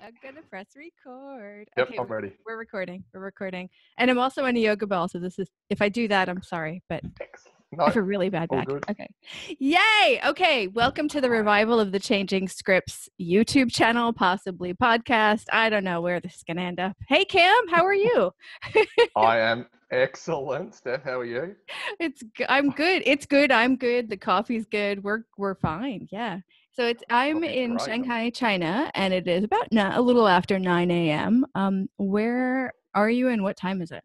I'm gonna press record. Yep, Okay, I'm ready. we're recording. And I'm also on a yoga ball, so this is, if I do that, I'm sorry, but No, I have a really bad all back. good. Okay. Yay! Okay, welcome to the revival of the Changing Scripts YouTube channel, possibly podcast. I don't know where this is gonna end up. Hey Cam, how are you? I am excellent. Steph, how are you? I'm good. It's good. I'm good. The coffee's good. We're fine. Yeah. So I'm Coffee's in great. Shanghai, China, and it is about a little after 9 a.m. Where are you and what time is it?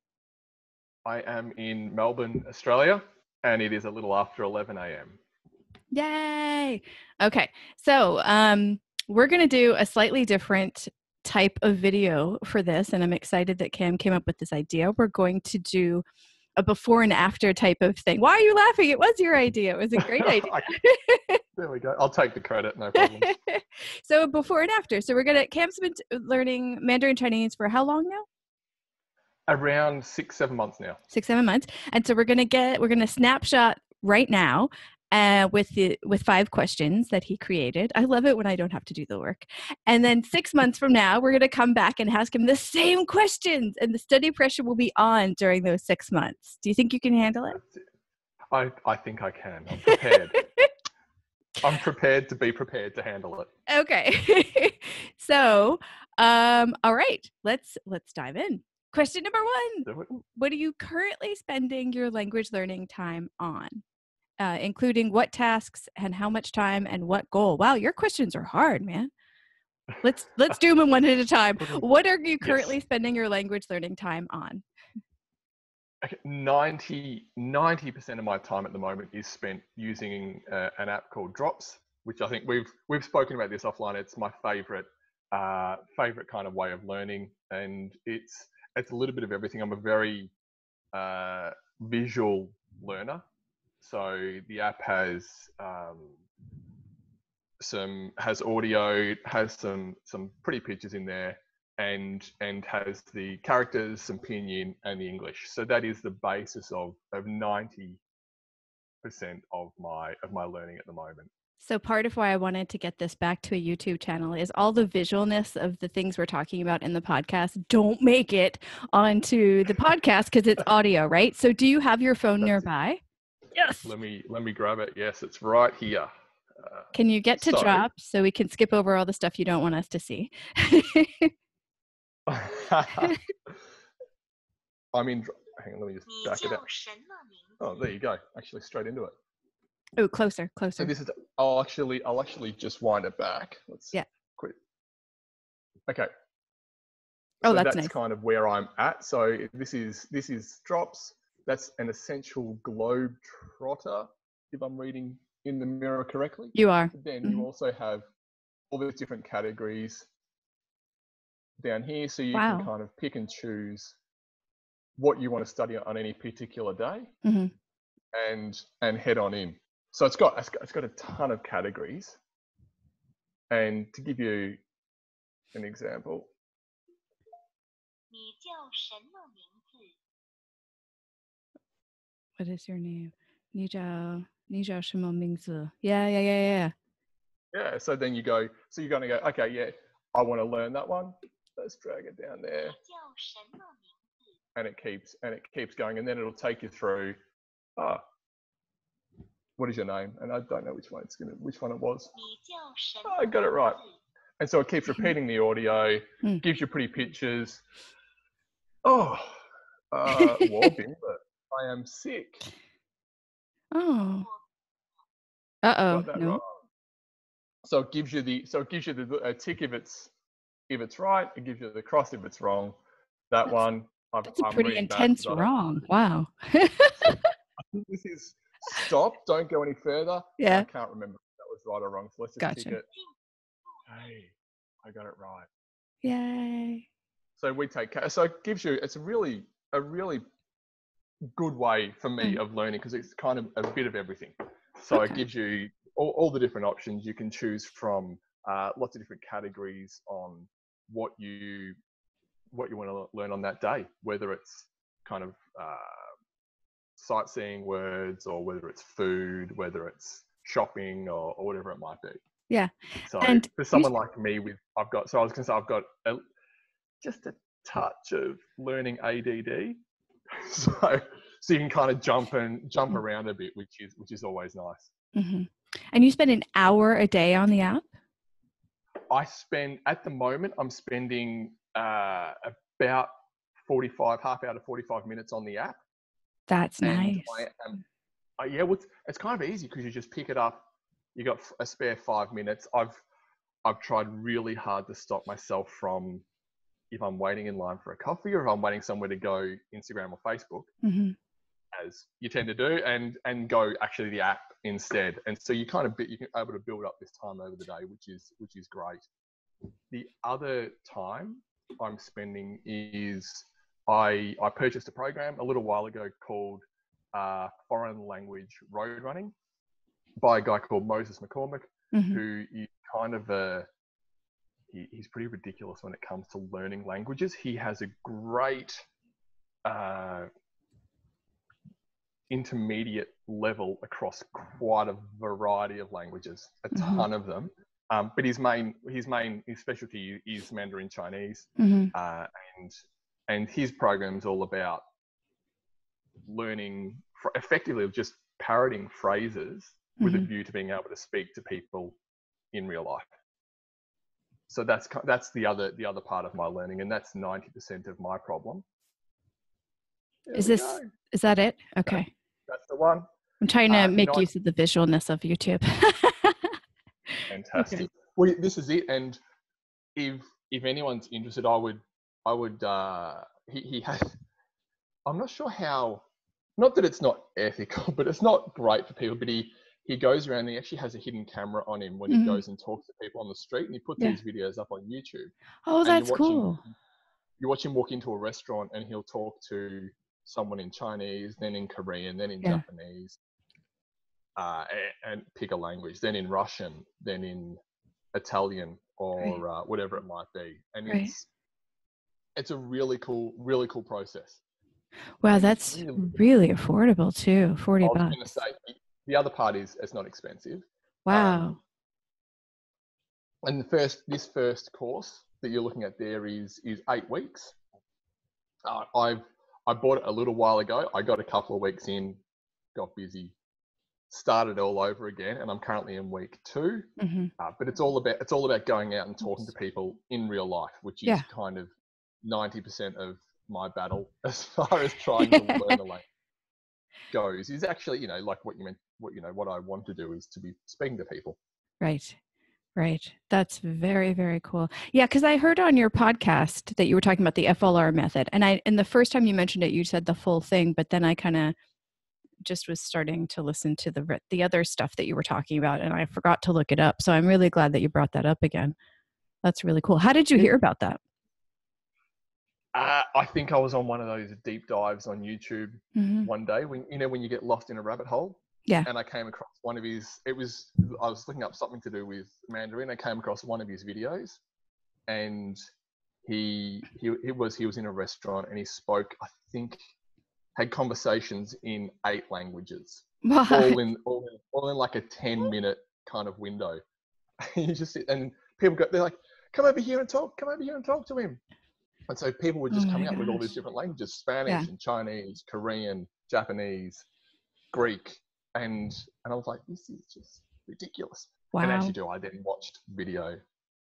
I am in Melbourne, Australia, and it is a little after 11 a.m. Yay. Okay. So we're gonna do a slightly different type of video for this, and I'm excited that Cam came up with this idea. We're going to do a before and after type of thing. Why are you laughing? It was your idea. It was a great idea. There we go. I'll take the credit, no problem. So before and after. So Cam's been learning Mandarin Chinese for how long now? Around 6-7 months now. 6-7 months. And so we're gonna snapshot right now with 5 questions that he created. I love it when I don't have to do the work. And then 6 months from now, we're gonna come back and ask him the same questions, and the study pressure will be on during those 6 months. Do you think you can handle it? I think I can. I'm prepared. I'm prepared to be prepared to handle it. Okay. So, all right, let's dive in. Question number 1. What are you currently spending your language learning time on? Including what tasks and how much time and what goal? Wow, your questions are hard, man. Let's do them one at a time. What are you currently spending your language learning time on? 90% of my time at the moment is spent using an app called Drops, which I think we've spoken about this offline. It's my favorite kind of way of learning, and it's a little bit of everything. I'm a very visual learner, so the app has audio, has some pretty pictures in there, and has the characters, some pinyin, and the English. So that is the basis of 90% of my learning at the moment. So part of why I wanted to get this back to a YouTube channel is all the visualness of the things we're talking about in the podcast don't make it onto the podcast because it's audio, right? So do you have your phone nearby? Yes. Let me grab it. Yes, it's right here. Can you get to drop so we can skip over all the stuff you don't want us to see? I'm in. Hang on, let me just back it up. Oh, there you go. Actually, straight into it. Oh, closer. So this is. I'll actually just wind it back. Let's quit. Okay. Oh, so that's that's nice. Kind of where I'm at. So this is Drops. That's an essential globe trotter, if I'm reading in the mirror correctly. You are. Then you also have all these different categories down here, so you can kind of pick and choose what you want to study on any particular day, and head on in. So it's got a ton of categories, and to give you an example. What is your name? 你叫什么名字? Yeah. Yeah, so then you're going to go, okay, yeah, I want to learn that one. Let's drag it down there. And it keeps going, and then it'll take you through, what is your name? And I don't know which one it was. Oh, I got it right. And so it keeps repeating the audio, gives you pretty pictures. Oh, Warbin, but I am sick. Oh. Got that No. right. So it gives you the tick if it's right. It gives you the cross if it's wrong. That's a pretty intense wrong. Wow. I think this is stop. Don't go any further. Yeah. I can't remember if that was right or wrong. So let's just tick it. Hey, I got it right. Yay. So it gives you. It's a really good way for me of learning, because it's kind of a bit of everything. So it gives you all the different options. You can choose from lots of different categories on what you want to learn on that day, whether it's kind of sightseeing words, or whether it's food, whether it's shopping, or whatever it might be. Yeah. So And for someone like me I've got just a touch of learning ADD. So you can kind of jump around a bit, which is always nice. Mm-hmm. And you spend an hour a day on the app? At the moment, I'm spending about half hour to 45 minutes on the app. That's nice. Well, it's kind of easy because you just pick it up. You got a spare 5 minutes. I've tried really hard to stop myself from, if I'm waiting in line for a coffee or if I'm waiting somewhere to go, Instagram or Facebook, mm-hmm. as you tend to do, and go actually the app instead. And so you can able to build up this time over the day, which is great. The other time I'm spending is I purchased a program a little while ago called Foreign Language Road Running by a guy called Moses McCormick, mm-hmm. who is kind of he's pretty ridiculous when it comes to learning languages. He has a great intermediate level across quite a variety of languages, a mm-hmm. ton of them. But his specialty is Mandarin Chinese, mm-hmm. And his program's all about learning effectively just parroting phrases mm-hmm. with a view to being able to speak to people in real life. So that's the other part of my learning, and that's 90% of my problem. Is that it? Okay. That's the one. I'm trying to make use of the visualness of YouTube. Fantastic. Okay. Well, this is it. And if anyone's interested, I would he has, I'm not sure how, not that it's not ethical, but it's not great for people, but he goes around and he actually has a hidden camera on him when mm-hmm. he goes and talks to people on the street, and he puts these videos up on YouTube. Oh, that's cool. You watch him walk into a restaurant and he'll talk to someone in Chinese, then in Korean, then in Japanese, and pick a language, then in Russian, then in Italian, or whatever it might be. And it's a really cool process. Wow, that's really affordable too. $40. I was going to say, the other part is it's not expensive. Wow. And this first course that you're looking at there is 8 weeks. I bought it a little while ago. I got a couple of weeks in, got busy, started all over again, and I'm currently in week 2. Mm-hmm. But it's all about going out and talking to people in real life, which is kind of 90% of my battle as far as trying to learn a language goes. Is actually, like what you meant, what I want to do is to be speaking to people. Right. That's very, very cool. Yeah, because I heard on your podcast that you were talking about the FLR method, and the first time you mentioned it, you said the full thing, but then I kind of just was starting to listen to the other stuff that you were talking about, and I forgot to look it up. So I'm really glad that you brought that up again. That's really cool. How did you hear about that? I think I was on one of those deep dives on YouTube mm-hmm. one day when you get lost in a rabbit hole. Yeah. And I came across one of his, I was looking up something to do with Mandarin. I came across one of his videos, and he was in a restaurant, and he spoke, I think, had conversations in 8 languages, all in like a 10-minute kind of window. And people they're like, come over here and talk to him. And so people were just coming up with all these different languages, Spanish and Chinese, Korean, Japanese, Greek. And I was like, this is just ridiculous. Wow. And as you do, I then watched video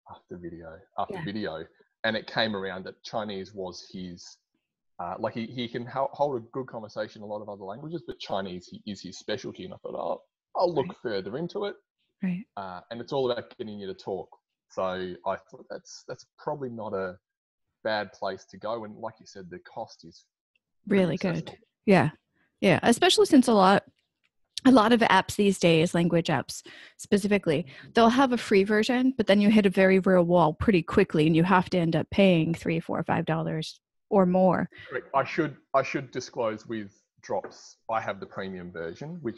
after video after video. And it came around that Chinese was his, like he can hold a good conversation in a lot of other languages, but Chinese is his specialty. And I thought, I'll look further into it. Right. And it's all about getting you to talk. So I thought that's probably not a bad place to go. And like you said, the cost is really good. Yeah. Especially since a lot of apps these days, language apps specifically, they'll have a free version, but then you hit a very real wall pretty quickly, and you have to end up paying $3, $4, $5 or more. Correct. I should disclose with Drops, I have the premium version, which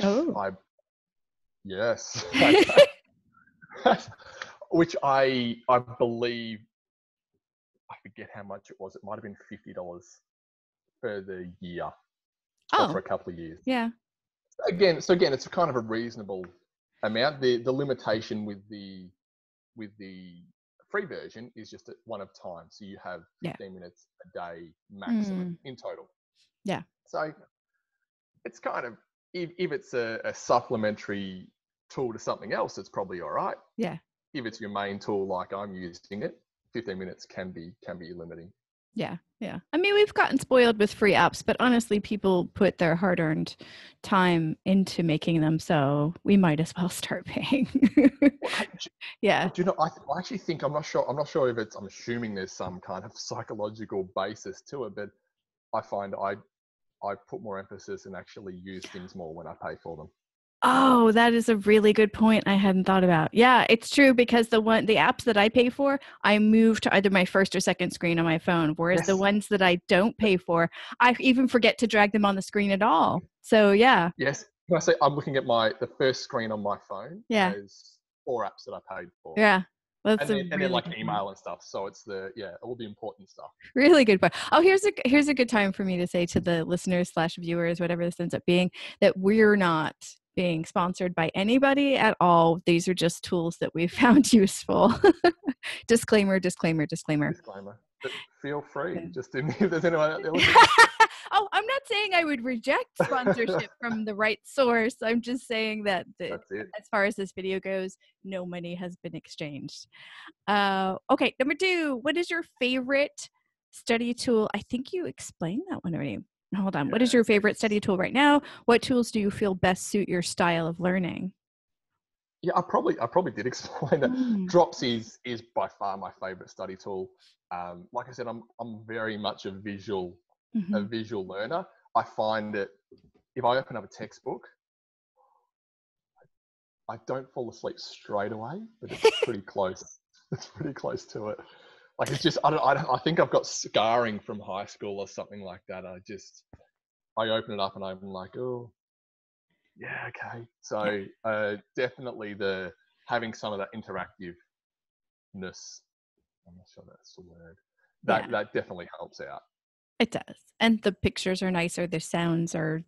which I believe, I forget how much it was. It might have been $50 for the year, or for a couple of years. Yeah. Again, it's kind of a reasonable amount. The limitation with the free version is just one of time. So you have 15 minutes a day maximum in total. Yeah. So it's kind of, if it's a supplementary tool to something else, it's probably all right. Yeah. If it's your main tool, like I'm using it, 15 minutes can be limiting. Yeah. Yeah. I mean, we've gotten spoiled with free apps, but honestly, people put their hard-earned time into making them, so we might as well start paying. Yeah. Do you know, I actually think, I'm not sure if it's, I'm assuming there's some kind of psychological basis to it, but I find I put more emphasis and actually use things more when I pay for them. Oh, that is a really good point I hadn't thought about. Yeah, it's true, because the apps that I pay for, I move to either my first or second screen on my phone, whereas the ones that I don't pay for, I even forget to drag them on the screen at all. So yeah. Yes. When I say I'm looking at the first screen on my phone has 4 apps that I paid for. Yeah. And then like email and stuff. So it's all the important stuff. Really good point. Oh, here's a good time for me to say to the listeners / viewers, whatever this ends up being, that we're not being sponsored by anybody at all. These are just tools that we found useful. Disclaimer. But feel free. Just if there's anyone out there listening. Oh, I'm not saying I would reject sponsorship from the right source. I'm just saying that as far as this video goes, no money has been exchanged. Okay, number 2, what is your favorite study tool? I think you explained that one already. Hold on. What is your favorite study tool right now? What tools do you feel best suit your style of learning? Yeah, I probably did explain that. Drops is by far my favorite study tool. Like I said, I'm very much a visual learner. I find that if I open up a textbook, I don't fall asleep straight away, but it's pretty close. It's pretty close to it. Like, it's just, I think I've got scarring from high school or something like that. I open it up and I'm like, oh, yeah, okay. So definitely having some of that interactiveness, I'm not sure that's the word, that definitely helps out. It does. And the pictures are nicer. The sounds are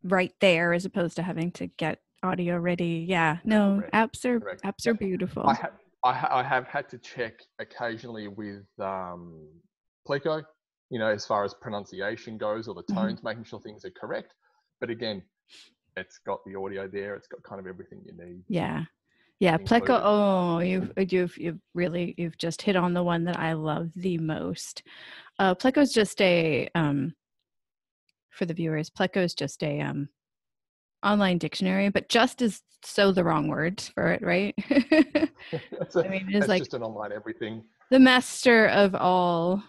right there as opposed to having to get audio ready. Yeah, no, apps are beautiful. I have had to check occasionally with Pleco, as far as pronunciation goes, or the tones, making sure things are correct. But again, it's got the audio there. It's got kind of everything you need. Yeah. Pleco. Oh, you've just hit on the one that I love the most. Pleco's just for the viewers, Pleco is just a online dictionary, but just is so the wrong word for it, right? It's like just an online everything. The master of all.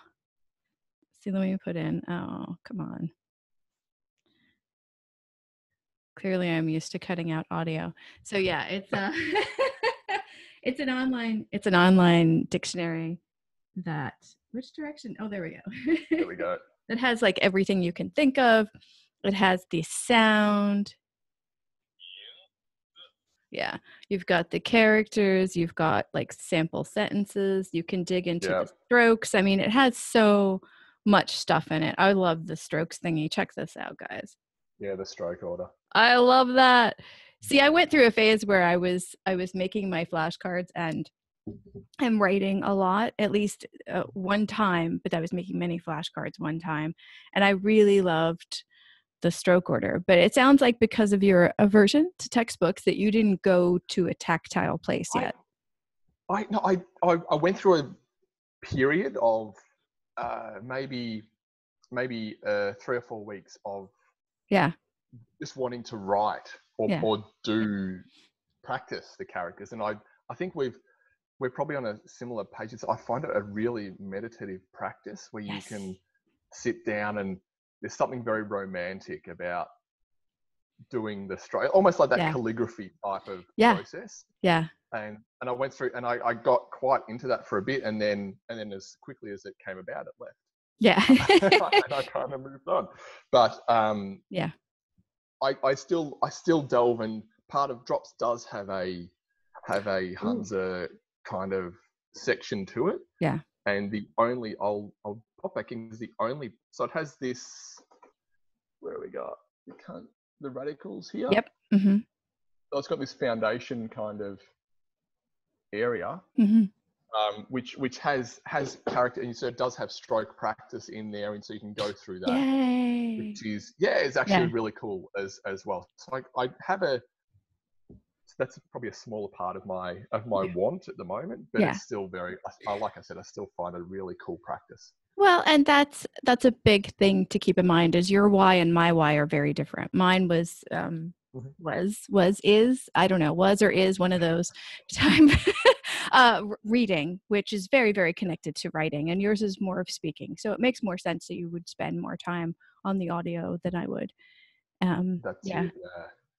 See, let me put in. Oh, come on. Clearly, I'm used to cutting out audio. So yeah, it's it's an online dictionary that. Which direction? Oh, there we go. There we go. It has like everything you can think of. It has the sound. Yeah, you've got the characters, you've got like sample sentences, you can dig into the strokes. I mean, it has so much stuff in it. I love the strokes thingy. Check this out, guys. Yeah, the stroke order. I love that. See, I went through a phase where I was making my flashcards and I'm writing a lot, at least one time, but I was making many flashcards one time. And I really loved the stroke order, but it sounds like because of your aversion to textbooks that you didn't go to a tactile place yet. I went through a period of maybe 3 or 4 weeks of just wanting to write or do practice the characters, and I think we're probably on a similar page. I find it a really meditative practice where you can sit down, and there's something very romantic about doing the stroke, almost like that calligraphy type of process. Yeah. And I went through, and I got quite into that for a bit, and then as quickly as it came about, it left. Yeah. And I kind of moved on. But I still delve, and part of Drops does have a Hunza kind of section to it. Yeah. And the only, I'll pop back in, is the only, so it has this, where we got the radicals here. Yep. Mm-hmm. it's got this foundation kind of area, which has character, and so it does have stroke practice in there, and so you can go through that. Yay. Which is it's actually really cool as well. So I have that's probably a smaller part of my want at the moment, but it's still very, like I said, I still find it a really cool practice. Well, and that's a big thing to keep in mind, is your why and my why are very different. Mine was is, I don't know, was or is one of those time reading, which is very, very connected to writing, and yours is more of speaking. So it makes more sense that you would spend more time on the audio than I would. That's it,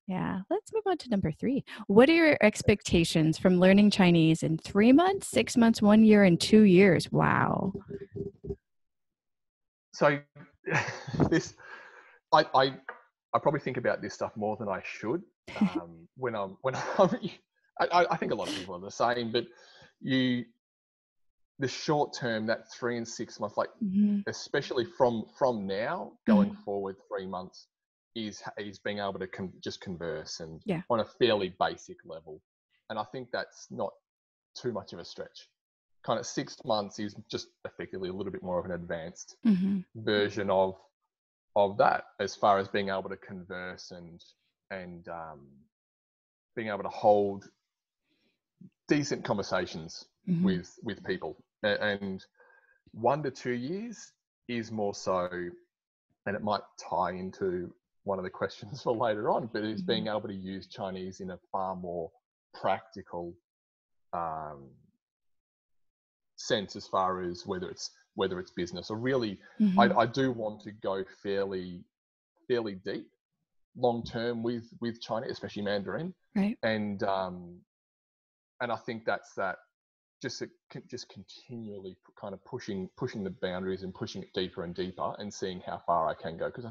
Yeah. Let's move on to number 3. What are your expectations from learning Chinese in 3 months, 6 months, 1 year, and 2 years? Wow. So this, I probably think about this stuff more than I should. when I'm, I think a lot of people are the same, but the short term, that 3 and 6 months, like especially from now going forward, 3 months is being able to just converse and on a fairly basic level. And I think that's not too much of a stretch. Kind of 6 months is just effectively a little bit more of an advanced version of that, as far as being able to converse and being able to hold decent conversations with people. And 1 to 2 years is more so, and it might tie into one of the questions for later on, but it's being able to use Chinese in a far more practical sense, as far as whether it's business or really, I do want to go fairly deep long term with China, especially Mandarin, right? And I think that's that, just continually kind of pushing the boundaries and pushing it deeper and deeper, and seeing how far I can go, because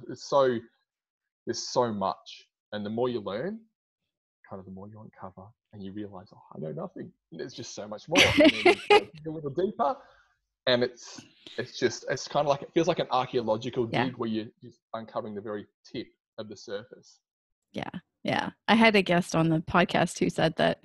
there's so much, and the more you learn, kind of the more you uncover, and you realize, oh, I know nothing. There's just so much more. And then you go a little deeper, and it's kind of like, it feels like an archaeological dig where you're just uncovering the very tip of the surface. Yeah. I had a guest on the podcast who said that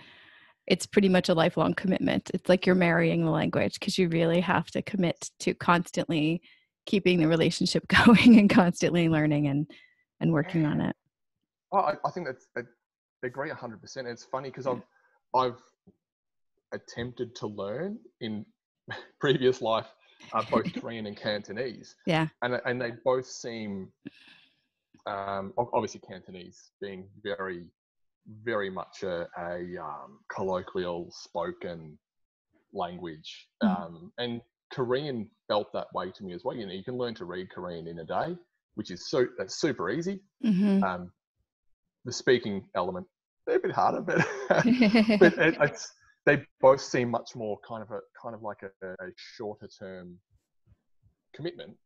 it's pretty much a lifelong commitment. It's like you're marrying the language, because you really have to commit to constantly keeping the relationship going and constantly learning and working on it. Oh, I think I agree 100%. It's funny because I've attempted to learn in previous life both Korean and Cantonese. Yeah. And they both seem, obviously Cantonese being very, very much a colloquial spoken language. And Korean felt that way to me as well. You know, you can learn to read Korean in a day, which is that's super easy. The speaking element, they're a bit harder, but they both seem much more kind of like a shorter term commitment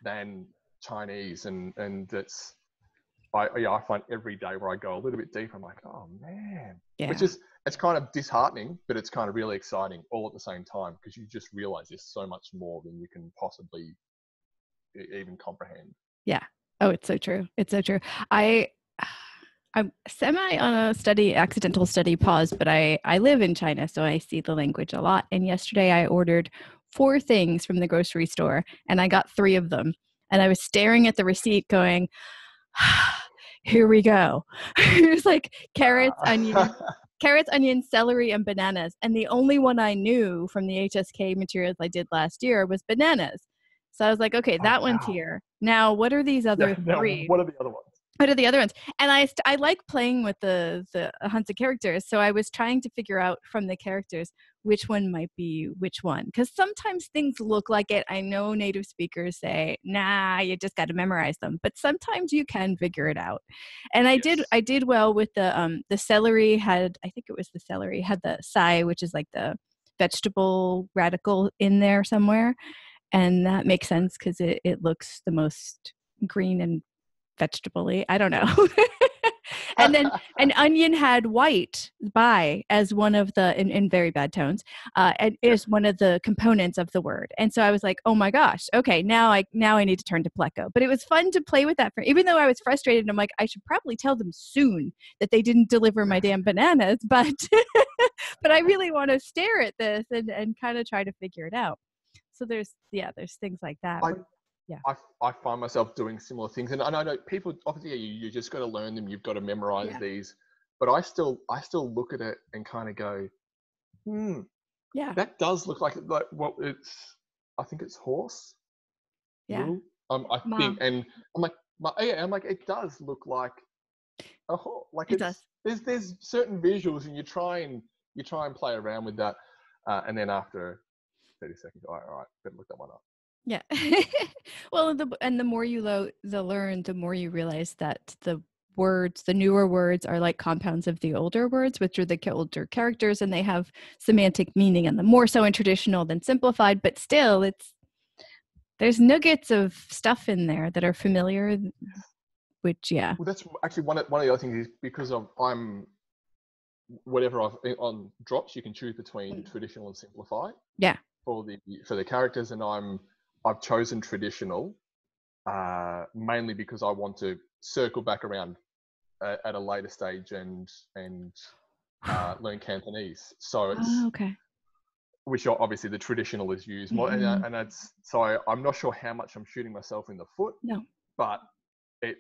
than Chinese, and it's I find every day where I go a little bit deeper, I'm like, oh man, which is, it's kind of disheartening, but it's kind of really exciting all at the same time, because you just realize there's so much more than you can possibly even comprehend. Yeah. Oh, it's so true. It's so true. I'm semi on a accidental study pause, but I live in China, so I see the language a lot. And yesterday I ordered 4 things from the grocery store, and I got 3 of them. And I was staring at the receipt going, here we go. It was like carrots, onions, celery, and bananas. And the only one I knew from the HSK materials I did last year was bananas. So I was like, okay, that one's here. Now, what are these other 3? What are the other ones? What are the other ones? And I like playing with the hunts of characters. So I was trying to figure out from the characters which one might be which one. Because sometimes things look like it. I know native speakers say, nah, you just got to memorize them. But sometimes you can figure it out. And I did well with the celery had the sai, which is like the vegetable radical in there somewhere. And that makes sense because it looks the most green and vegetable-y. I don't know. And then an onion had white by as one of the, in very bad tones, and is one of the components of the word. And so I was like, oh my gosh, okay, now I need to turn to Pleco. But it was fun to play with that. Even though I was frustrated, I'm like, I should probably tell them soon that they didn't deliver my damn bananas, but but I really want to stare at this and kind of try to figure it out. So there's things like that. I find myself doing similar things, and I know people obviously you just got to learn them. You've got to memorize these, but I still look at it and kind of go, that does look like what it's. I think it's horse. Yeah. I think, and I'm like, it does look like a horse. Like it does. There's certain visuals, and you try and play around with that, and then after 30 seconds, all right, better look that one up. Yeah. Well, the more you learn, the more you realize that the newer words are like compounds of the older words, which are the older characters, and they have semantic meaning, and the more so in traditional than simplified, but still there's nuggets of stuff in there that are familiar, which, Well, that's actually one of the other things is because I'm whatever on drops, you can choose between traditional and simplified. Yeah. For the characters, and I've chosen traditional mainly because I want to circle back around at a later stage and learn Cantonese. So it's okay. Which obviously the traditional is used more, and that's so I'm not sure how much I'm shooting myself in the foot. No, but it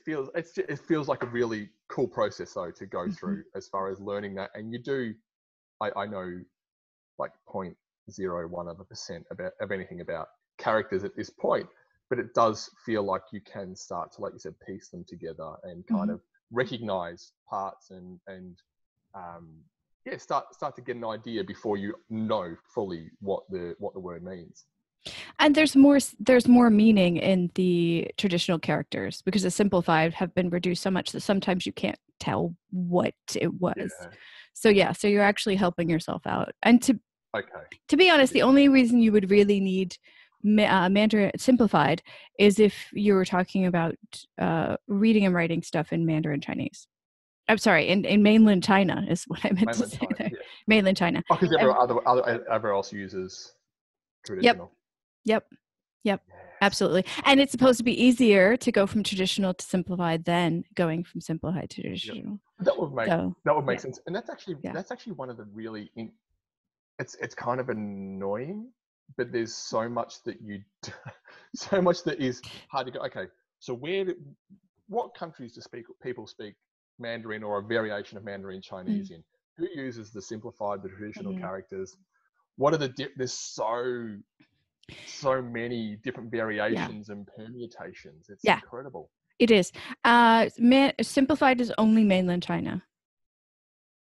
feels like a really cool process though to go through as far as learning that, and you do. I know like 0.01% of anything about characters at this point, but it does feel like you can start to, like you said, piece them together and kind of recognize parts and start to get an idea before you know fully what the word means. And there's more meaning in the traditional characters because the simplified have been reduced so much that sometimes you can't tell what it was. So you're actually helping yourself out. And to be honest, the only reason you would really need Mandarin simplified is if you were talking about reading and writing stuff in Mandarin Chinese. I'm sorry, in mainland China is what I meant to say there. Yeah. Mainland China. Because everyone else uses traditional. Yep. Yes. Absolutely. And it's supposed to be easier to go from traditional to simplified than going from simplified to traditional. Yep. That would make sense. And that's actually one of the really it's kind of annoying, but there's so much that is hard to go. Okay, so what countries do people speak Mandarin or a variation of Mandarin Chinese in? Who uses the simplified, the traditional characters? What are there's so many different variations and permutations. It's incredible. It is. Simplified is only mainland China.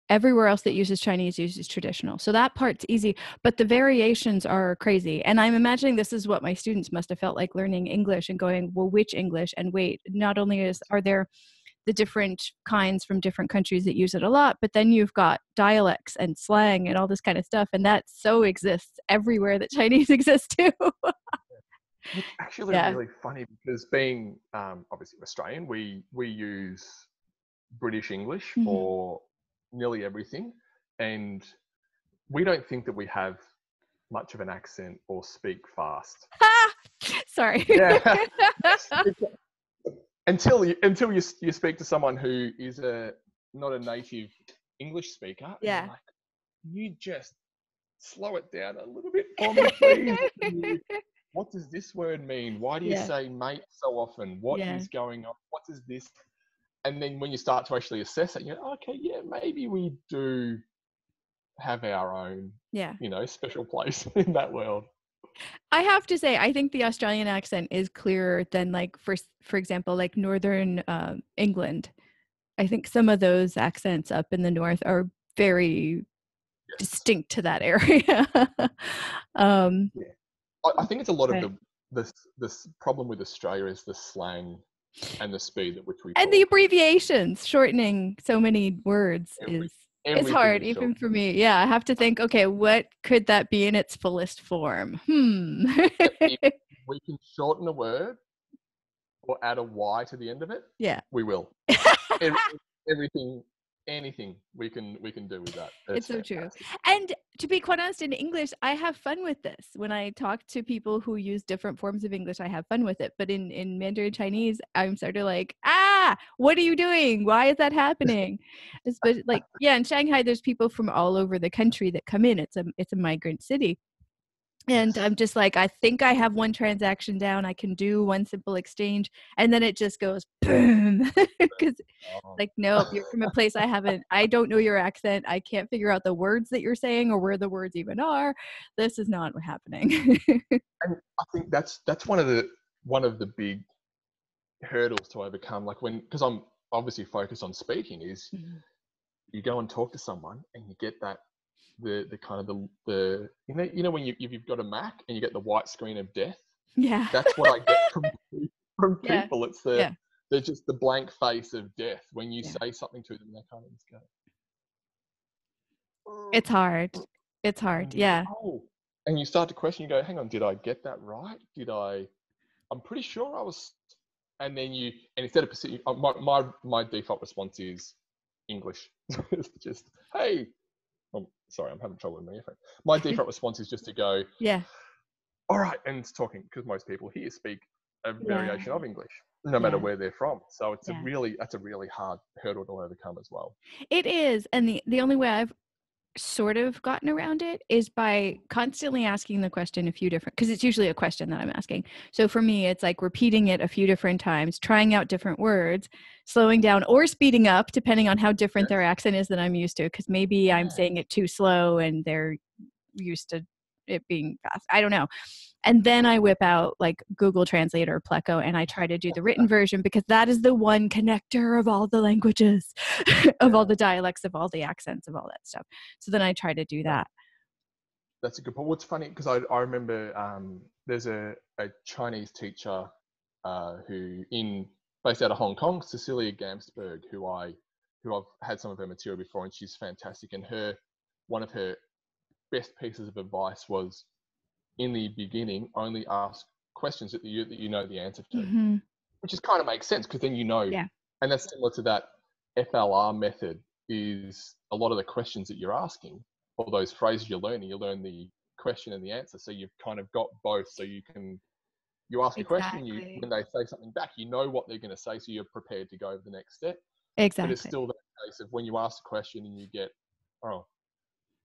Everywhere else that uses Chinese uses traditional. So that part's easy, but the variations are crazy. And I'm imagining this is what my students must have felt like learning English and going, well, which English? And wait, not only are there the different kinds from different countries that use it a lot, but then you've got dialects and slang and all this kind of stuff. And that so exists everywhere that Chinese exists too. It's actually really funny because being obviously Australian, we use British English for nearly everything, and we don't think that we have much of an accent or speak fast. Sorry. Yeah. Until you speak to someone who is not a native English speaker. Yeah. Like, you just slow it down a little bit for me, please. What does this word mean? Why do you say mate so often? What is going on? What is this? And then when you start to actually assess it, you're like, okay, maybe we do have our own, special place in that world. I have to say, I think the Australian accent is clearer than, like, for example, like Northern England. I think some of those accents up in the north are very distinct to that area. I think it's a lot of the problem with Australia is the slang and the speed at which we and the abbreviations, shortening so many words it's hard even for me. Yeah, I have to think, okay, what could that be in its fullest form? If we can shorten a word or add a Y to the end of it, we will. everything, anything we can do with that. It's so true. And to be quite honest, in English, I have fun with this. When I talk to people who use different forms of English, I have fun with it. But in Mandarin Chinese, I'm sort of like, what are you doing? Why is that happening? But like, yeah, in Shanghai, there's people from all over the country that come in. It's a migrant city. And I'm just like, I think I have one transaction down. I can do one simple exchange. And then it just goes boom. Because like, nope, you're from a place I don't know your accent. I can't figure out the words that you're saying or where the words even are. This is not happening. And I think that's one of the big hurdles to overcome. Like because I'm obviously focused on speaking, is you go and talk to someone and you get that the kind of the you know when you've got a Mac and you get the white screen of death. Yeah, that's what I get from people. It's they're just the blank face of death when you say something to them. They kind of just go. It's hard. It's hard. Yeah. And you start to question. You go, hang on, did I get that right? I'm pretty sure I was. And then instead of pursuing, my default response is English. It's just, hey. Sorry, I'm having trouble with my earphone. My default response is just to go, all right, and it's talking, because most people here speak a variation of English, no matter where they're from. So it's that's a really hard hurdle to overcome as well. It is, and the only way I've sort of gotten around it is by constantly asking the question a few different, because it's usually a question that I'm asking. So for me, it's like repeating it a few different times, trying out different words, slowing down or speeding up, depending on how different their accent is than I'm used to, because maybe I'm saying it too slow and they're used to it being fast. I don't know. And then I whip out like Google Translate or Pleco and I try to do the written version, because that is the one connector of all the languages, of all the dialects, of all the accents, of all that stuff. So then I try to do that. That's a good point. What's funny, because I remember there's a Chinese teacher who based out of Hong Kong, Cecilia Gamsberg, who I've had some of her material before, and she's fantastic. And one of her best pieces of advice was, in the beginning, only ask questions that you know the answer to, which just kind of makes sense, because then you know. And that's similar to that FLR method. Is a lot of the questions that you're asking, or those phrases you're learning, you learn the question and the answer, so you've kind of got both. So you ask a question, when they say something back, you know what they're going to say, so you're prepared to go over the next step. But it's still that case of when you ask a question and you get, oh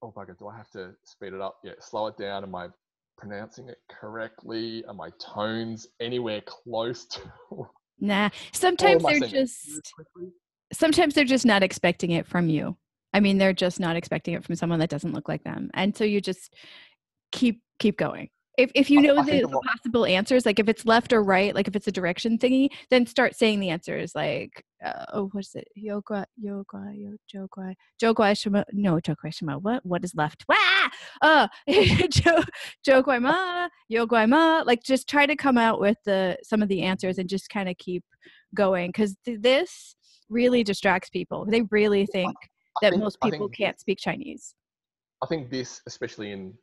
bugger, do I have to speed it up? Slow it down. Am I pronouncing it correctly? Are my tones anywhere close to? Nah. Sometimes they're just not expecting it from you. I mean, they're just not expecting it from someone that doesn't look like them. And so you just keep going. If you know the possible answers, like if it's left or right, like if it's a direction thingy, then start saying the answers, like, what is it? Yo guai, yo guai, shima. No, zhou guai shima. What is left? Zhou guai ma, yo guai ma. Like, just try to come out with some of the answers and just kind of keep going, because this really distracts people. They really think that most people can't speak Chinese. I think this, especially in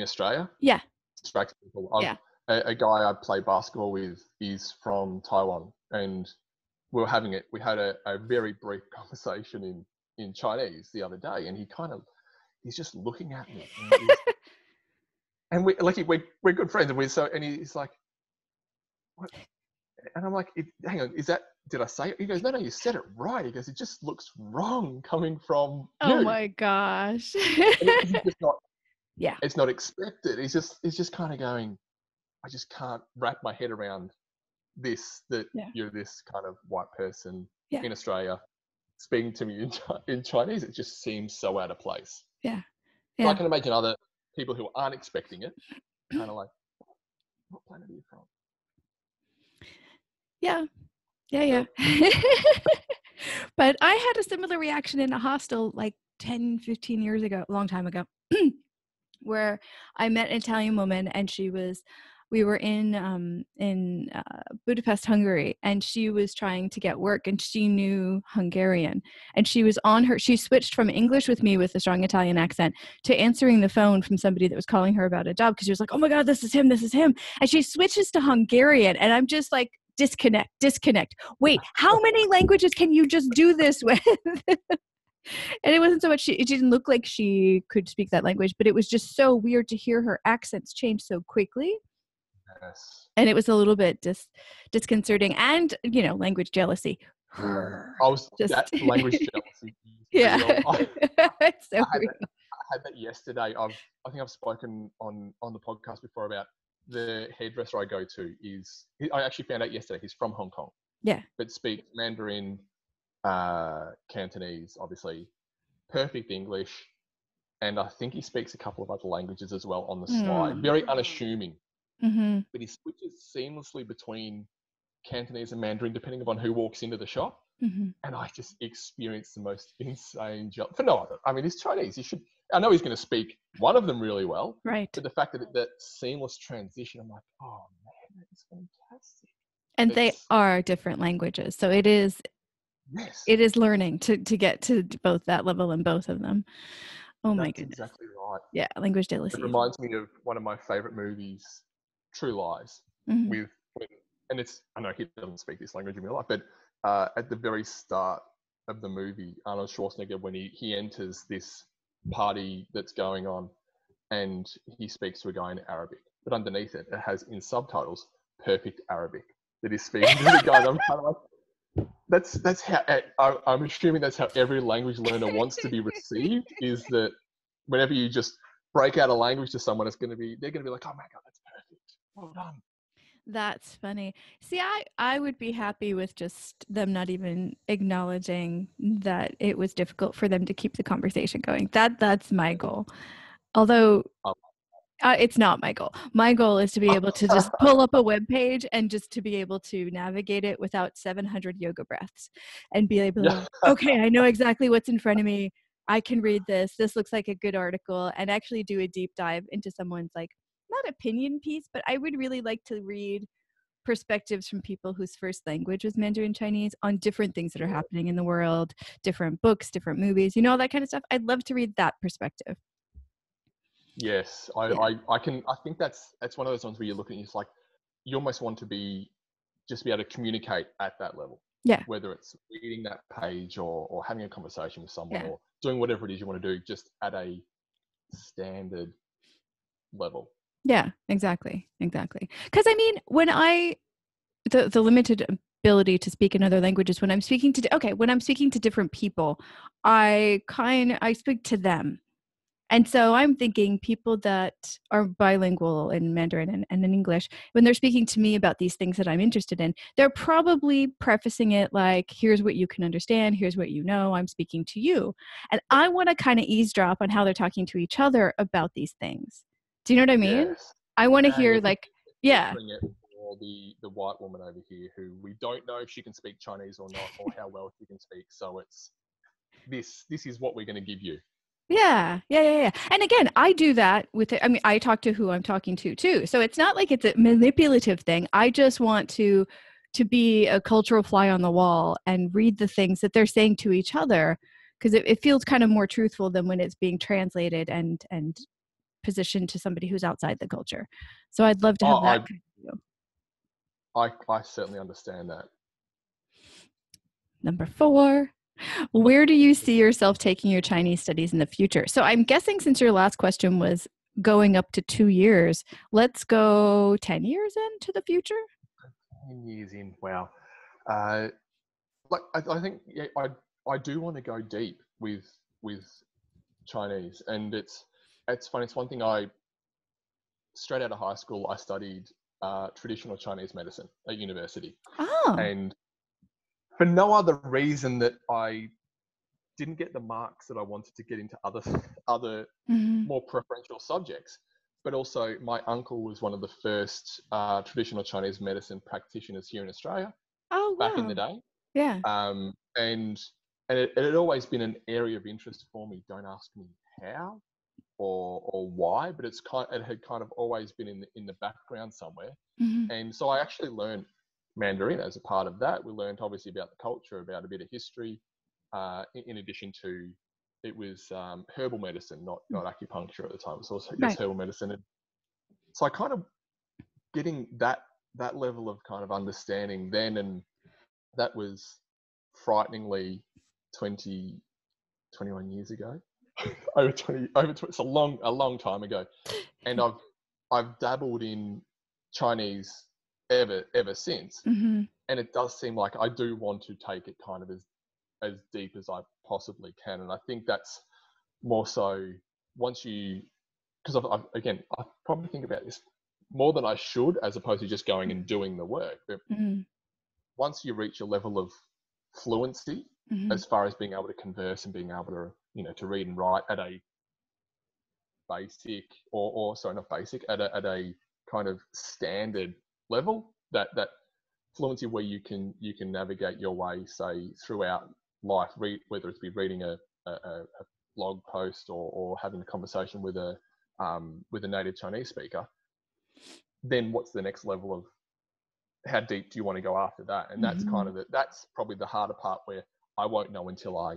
Australia, distracts people. A guy I play basketball with is from Taiwan, and we had a very brief conversation in Chinese the other day, and he's just looking at me, and we're good friends, and he's like, what? And I'm like, hang on, did I say it? He goes, no, you said it right. He goes, it just looks wrong coming from you. Oh my gosh. It's just not, it's not expected. He's just kind of going, I just can't wrap my head around this, that you're this kind of white person in Australia speaking to me in Chinese. It just seems so out of place. So I can imagine other people who aren't expecting it, kind of like, what planet are you from? Yeah. But I had a similar reaction in a hostel like 10, 15 years ago, a long time ago, where I met an Italian woman, and we were in Budapest, Hungary, and she was trying to get work, and she knew Hungarian, and she switched from English with me with a strong Italian accent to answering the phone from somebody that was calling her about a job, because she was like, oh my God, this is him. And she switches to Hungarian, and I'm just like disconnect. Wait, how many languages can you just do this with? And it wasn't so much, it didn't look like she could speak that language, but it was just so weird to hear her accents change so quickly. Yes. And it was a little bit disconcerting, and, language jealousy. That language jealousy is Yeah. real. It's so real. I had that yesterday. I think I've spoken on the podcast before about the hairdresser I go to I actually found out yesterday he's from Hong Kong. Yeah. But speaks Mandarin, Cantonese, obviously, perfect English, and I think he speaks a couple of other languages as well on the slide. Very unassuming. Mm-hmm. But he switches seamlessly between Cantonese and Mandarin depending upon who walks into the shop. Mm-hmm. And I just experienced the most insane for no other. I mean, he's Chinese. I know he's going to speak one of them really well. Right. But the fact that seamless transition, I'm like, oh man, that is fantastic. And they are different languages. So it is, yes, it is learning to get to both that level in both of them. Oh my goodness. That's exactly right. Yeah, language jealousy. It reminds me of one of my favorite movies, True Lies, mm-hmm. I know he doesn't speak this language in real life, but at the very start of the movie, Arnold Schwarzenegger, when he enters this party that's going on, and he speaks to a guy in Arabic, but underneath it has in subtitles perfect Arabic that he's speaking to the guy. And I'm kind of like, that's how I'm assuming that's how every language learner wants to be received. Is that whenever you just break out a language to someone, they're going to be like, oh my god, that's perfect, well done. That's funny. See, I would be happy with just them not even acknowledging that it was difficult for them to keep the conversation going. That's my goal. Although it's not my goal. My goal is to be able to just pull up a web page and just to be able to navigate it without 700 yoga breaths and be able to, okay, I know exactly what's in front of me. I can read this. This looks like a good article, and actually do a deep dive into someone's, like, not opinion piece, but I would really like to read perspectives from people whose first language was Mandarin Chinese on different things that are happening in the world, different books, different movies, all that kind of stuff. I'd love to read that perspective. Yes, I think that's one of those ones where you look at it, it's like you almost want to be able to communicate at that level. Yeah. Whether it's reading that page or having a conversation with someone or doing whatever it is you want to do, just at a standard level. Yeah, exactly. Because I mean, when the limited ability to speak in other languages, when I'm speaking to different people, I speak to them. And so I'm thinking people that are bilingual in Mandarin and in English, when they're speaking to me about these things that I'm interested in, they're probably prefacing it like, here's what you can understand, here's what you know, I'm speaking to you. And I want to kind of eavesdrop on how they're talking to each other about these things. Do you know what I mean? Yes. I want to hear It for the white woman over here who we don't know if she can speak Chinese or not, or how well she can speak. So it's this is what we're going to give you. Yeah. And again, I do that with it. I mean, I talk to who I'm talking to too. So it's not like it's a manipulative thing. I just want to be a cultural fly on the wall and read the things that they're saying to each other, because it feels kind of more truthful than when it's being translated and positioned to somebody who's outside the culture. So I'd love to have that kind of view. I certainly understand that. Number 4. Where do you see yourself taking your Chinese studies in the future? So I'm guessing, since your last question was going up to 2 years, let's go 10 years into the future? 10 years in, wow. I think I do want to go deep with Chinese, and it's funny. It's one thing straight out of high school, I studied traditional Chinese medicine at university. Oh. And for no other reason that I didn't get the marks that I wanted to get into other more preferential subjects, but also my uncle was one of the first traditional Chinese medicine practitioners here in Australia. Oh, wow. Back in the day. Yeah. And it had always been an area of interest for me. Don't ask me how or why, but it had kind of always been in the background somewhere. And so I actually learned Mandarin as a part of that. We learned obviously about the culture, about a bit of history, in addition to, it was herbal medicine, not acupuncture at the time. It was also just herbal medicine. And so I kind of getting that that level of kind of understanding then, and that was frighteningly 21 years ago. over 20, it's a long time ago. And I've dabbled in Chinese ever since. Mm-hmm. And it does seem like I do want to take it kind of as deep as I possibly can. And I think that's more so once you, because I probably think about this more than I should, as opposed to just going and doing the work. But once you reach a level of fluency, as far as being able to converse and being able to, to read and write at a basic or sorry, not basic, at a kind of standard level, that fluency where you can navigate your way, say, throughout life, whether it's be reading a blog post or having a conversation with a native Chinese speaker, then what's the next level of how deep do you want to go after that? And that's kind of that's probably the harder part, where I won't know until I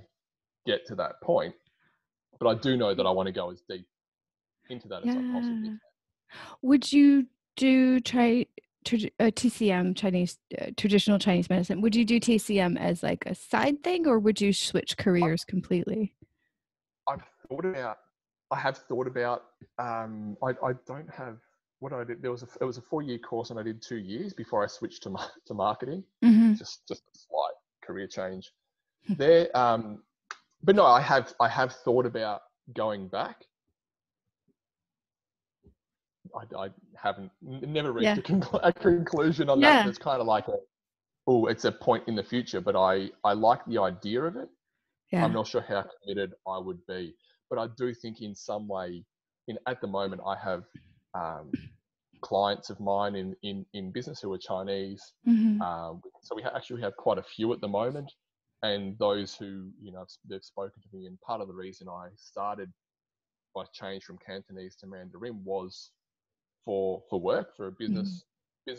get to that point. But I do know that I want to go as deep into that as I possibly can. Would you do TCM, Chinese traditional Chinese medicine? Would you do TCM as like a side thing, or would you switch careers completely? I have thought about. I don't have what I did. It was a 4-year course, and I did 2 years before I switched to marketing. Just a slight career change there. But no, I have thought about going back. I haven't never reached a conclusion on that. It's kind of like it's a point in the future, but I like the idea of it. I'm not sure how committed I would be, but I do think in some way, at the moment, I have clients of mine in business who are Chinese. So we have quite a few at the moment, and those who they've spoken to me. And part of the reason I changed from Cantonese to Mandarin was for work, for business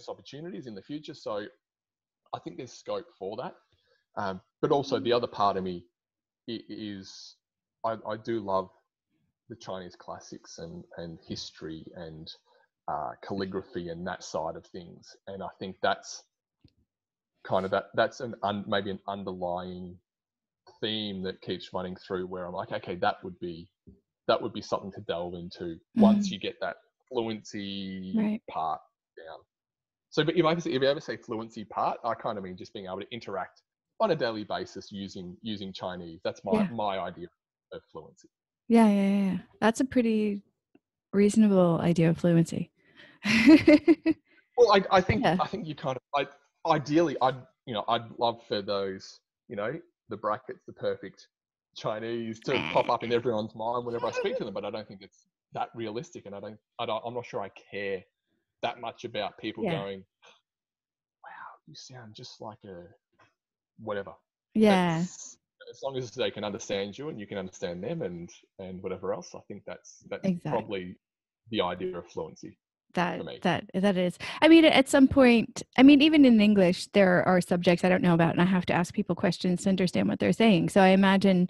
opportunities in the future. So I think there's scope for that. But also the other part of me is I do love the Chinese classics and history and calligraphy and that side of things. And I think that's kind of that's maybe an underlying theme that keeps running through, where I'm like, okay, that would be something to delve into once you get that fluency part down. So, but if you ever say fluency part, I kind of mean just being able to interact on a daily basis using Chinese. That's my idea of fluency. Yeah. That's a pretty reasonable idea of fluency. Well, I think you kind of ideally I'd love for those, the brackets, the perfect Chinese to pop up in everyone's mind whenever I speak to them, but I don't think it's that realistic, and I'm not sure I care that much about people going, wow, you sound just like a whatever. As long as they can understand you and you can understand them and whatever else, I think that's probably the idea of fluency. That is. I mean, at some point, even in English, there are subjects I don't know about, and I have to ask people questions to understand what they're saying. So I imagine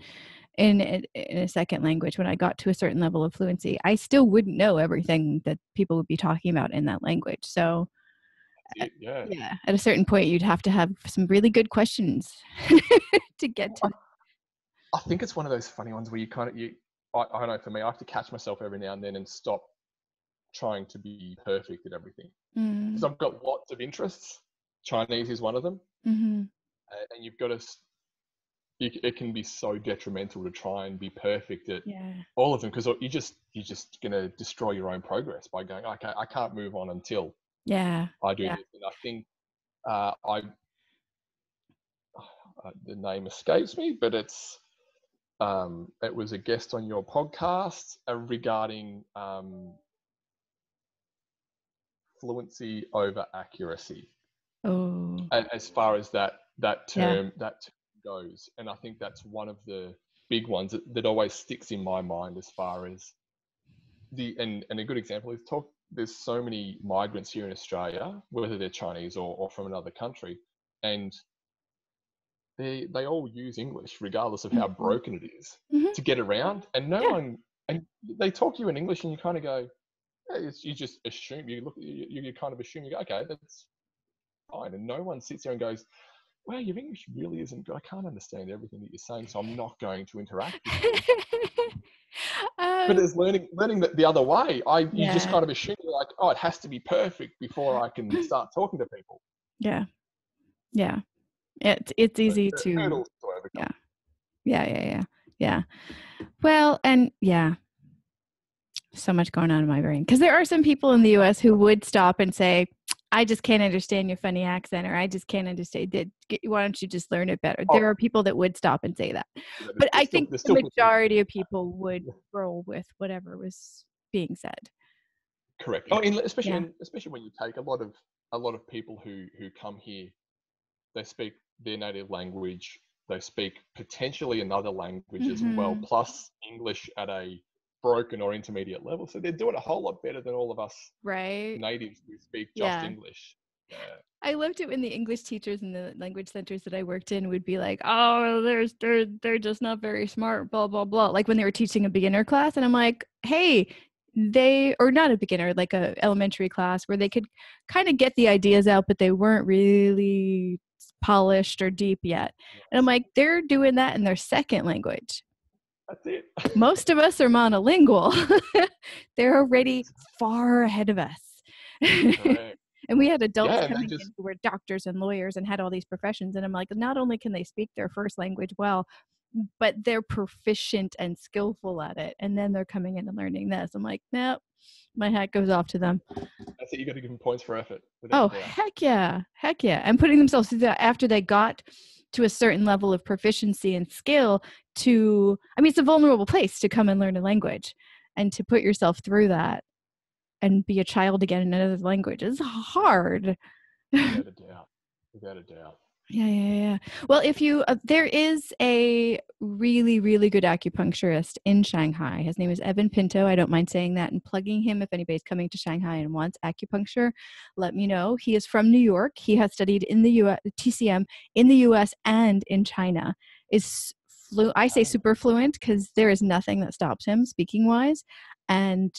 in a second language, when I got to a certain level of fluency, I still wouldn't know everything that people would be talking about in that language. So at a certain point, you'd have to have some really good questions to get to. I think it's one of those funny ones where I know for me, I have to catch myself every now and then and stop trying to be perfect at everything, because I've got lots of interests. Chinese is one of them, and you've got to. It can be so detrimental to try and be perfect at all of them, because you're just going to destroy your own progress by going, okay, I can't move on until I do this. And I think the name escapes me, but it was a guest on your podcast regarding fluency over accuracy. As far as that term goes, and I think that's one of the big ones that always sticks in my mind, as far as and a good example is there's so many migrants here in Australia, whether they're Chinese or from another country, and they all use English regardless of how broken it is to get around, and and they talk to you in English, and you kind of go, you just assume, you kind of assume, you go, okay, fine. And no one sits there and goes, wow, your English really isn't good. I can't understand everything that you're saying, so I'm not going to interact with you. But it's learning the other way. You just kind of assume, like, oh, it has to be perfect before I can start talking to people. Yeah. Yeah. It's easy to hurdles to overcome. Yeah. Well, and so much going on in my brain, because there are some people in the US who would stop and say, I just can't understand your funny accent, or I just can't understand it. Why don't you just learn it better? There are people that would stop and say that. But I think the majority of people would roll with whatever was being said. Correct. Oh, especially when you take a lot of people who come here, they speak their native language, they speak potentially another language as well, plus English at a broken or intermediate level. So they're doing a whole lot better than all of us natives who speak just English. Yeah. I loved it when the English teachers in the language centers that I worked in would be like, oh, they're just not very smart, blah, blah, blah. Like when they were teaching a beginner class, and I'm like, hey, or not a beginner, like a elementary class where they could kind of get the ideas out, but they weren't really polished or deep yet. And I'm like, they're doing that in their second language. That's it. Most of us are monolingual. They're already far ahead of us. Correct. And we had adults coming in who were doctors and lawyers and had all these professions. And I'm like, not only can they speak their first language well, but they're proficient and skillful at it. And then they're coming in and learning this. I'm like, nope, my hat goes off to them. That's it. You got to give them points for effort. Oh, heck yeah. Heck yeah. And putting themselves through that after they got to a certain level of proficiency and skill it's a vulnerable place to come and learn a language, and to put yourself through that and be a child again in another language is hard. Without a doubt. Yeah. Well, if you, there is a really, really good acupuncturist in Shanghai. His name is Evan Pinto. I don't mind saying that and plugging him. If anybody's coming to Shanghai and wants acupuncture, let me know. He is from New York. He has studied in the US, TCM in the US and in China. I say super fluent because there is nothing that stops him speaking wise. And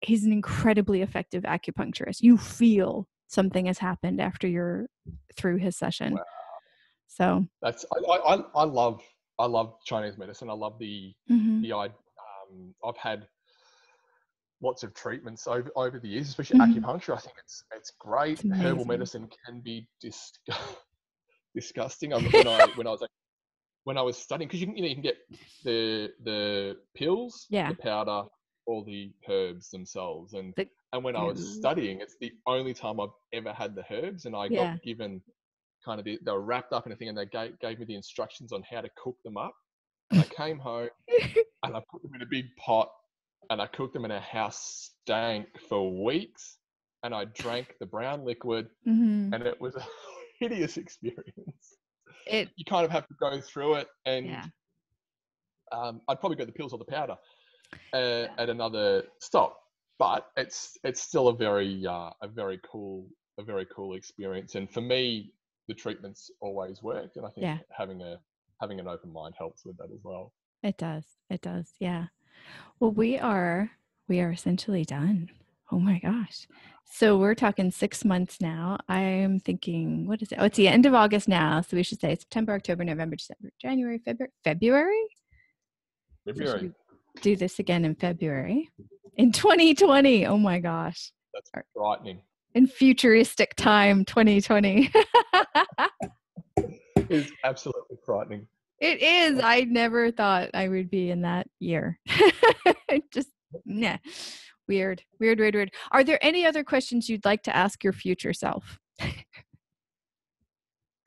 he's an incredibly effective acupuncturist. You feel something has happened after you're through his session. Wow. So that's I love Chinese medicine. I love the I've had lots of treatments over the years, especially acupuncture. I think it's great. Herbal medicine can be disgusting. When I was studying, because you can get the pills, the powder, or the herbs themselves, and when I was studying, it's the only time I've ever had the herbs, and I got given kind of they were wrapped up in a thing, and they gave me the instructions on how to cook them up. And I came home and I put them in a big pot, and I cooked them, and our house stank for weeks. And I drank the brown liquid, and it was a hideous experience. You kind of have to go through it, and I'd probably go the pills or the powder at another stop. But it's still a very cool experience. And for me, the treatments always worked, and I think having an open mind helps with that as well. It does. Yeah. Well, we are essentially done. Oh my gosh. So we're talking 6 months now. I'm thinking, what is it? Oh, it's the end of August now. So we should say September, October, November, December, January, February. So should we do this again in February in 2020? Oh my gosh. That's frightening. In futuristic time, 2020. It's absolutely frightening. It is. I never thought I would be in that year. Just, weird. Are there any other questions you'd like to ask your future self?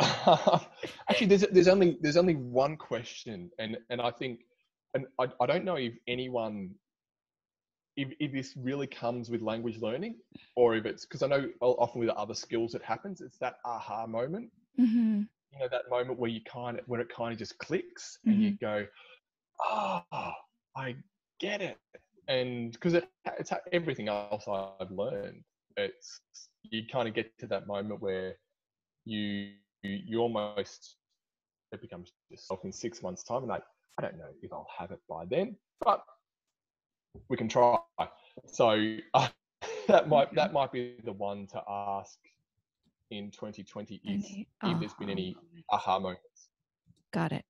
Actually, there's only one question, and I think, and I don't know if anyone, if this really comes with language learning, or if it's, because I know often with other skills it happens, it's that aha moment. You know, that moment where it kind of just clicks, and you go, oh, I get it. And because it's everything else I've learned, it's, you kind of get to that moment where you almost, it becomes yourself in 6 months' time, and I don't know if I'll have it by then, but we can try. So that might be the one to ask in 2020 is if there's been any aha moments. Got it.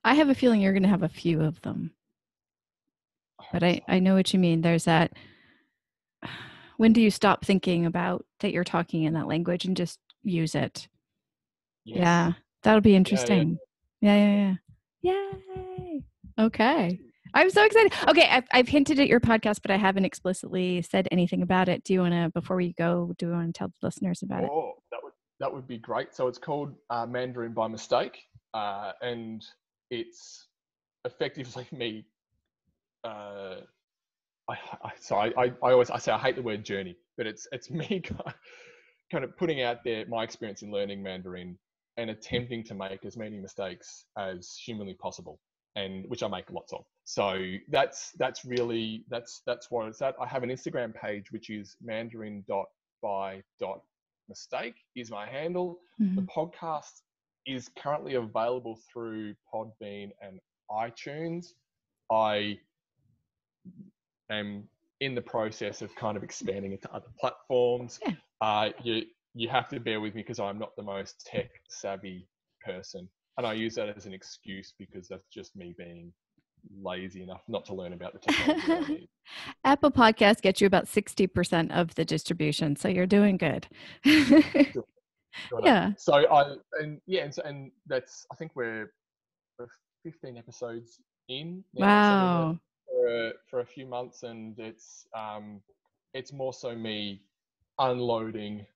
I have a feeling you're going to have a few of them. But I know what you mean. There's that, when do you stop thinking about that you're talking in that language and just use it? Yes. Yeah, that'll be interesting. Yeah. Yay. Okay. I'm so excited. Okay, I've hinted at your podcast, but I haven't explicitly said anything about it. Do you want to, before we go, do you want to tell the listeners about it? Oh, that would be great. So it's called Mandarin by Mistake, and it's effectively me. I say I hate the word journey, but it's me kind of putting out there my experience in learning Mandarin and attempting to make as many mistakes as humanly possible, and which I make lots of. So that's what it's at. I have an Instagram page which is mandarin.by.mistake is my handle. Mm-hmm. The podcast is currently available through Podbean and iTunes. I am in the process of kind of expanding it to other platforms. Yeah. You have to bear with me because I'm not the most tech savvy person, and I use that as an excuse because that's just me being lazy enough not to learn about the technology I need. Apple Podcasts get you about 60% of the distribution, so you're doing good. Yeah. So and that's, I think we're 15 episodes in now. Wow. For a few months, and it's more so me unloading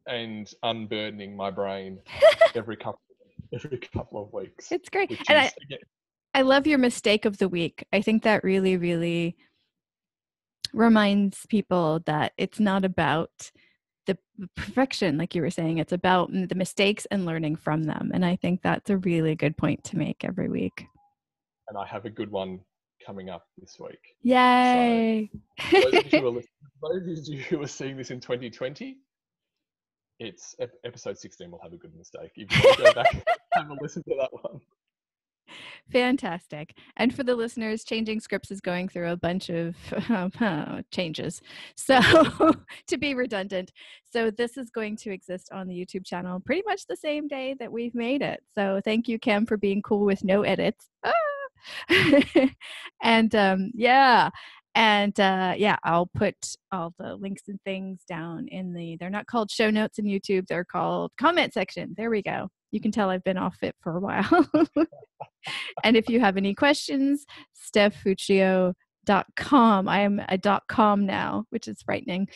and unburdening my brain every couple of weeks. It's great. And I love your mistake of the week. I think that really, really reminds people that it's not about the perfection, like you were saying. It's about the mistakes and learning from them. And I think that's a really good point to make every week. And I have a good one coming up this week. Yay! So those of you who are seeing this in 2020, it's episode 16 will have a good mistake. If you want to go back and have a listen to that one. Fantastic. And for the listeners, Changing Scripts is going through a bunch of changes. So to be redundant. So this is going to exist on the YouTube channel pretty much the same day that we've made it. So thank you, Cam, for being cool with no edits. And I'll put all the links and things down in they're not called show notes in YouTube. They're called comment section. There we go. You can tell I've been off it for a while. And if you have any questions, stephfuccio.com. I am a .com now, which is frightening.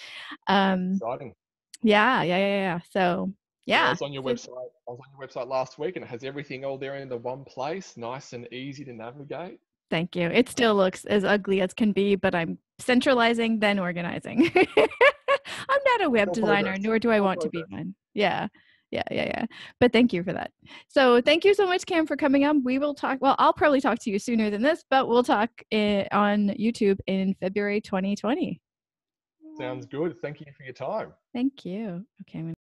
Exciting. Yeah. So, yeah. I was on your website last week, and it has everything all there in the one place, nice and easy to navigate. Thank you. It still looks as ugly as can be, but I'm centralizing, then organizing. I'm not a web designer, nor do I want to be one. Yeah. But thank you for that. So thank you so much, Cam, for coming on. We will talk. Well, I'll probably talk to you sooner than this, but we'll talk on YouTube in February 2020. Sounds good. Thank you for your time. Thank you. Okay.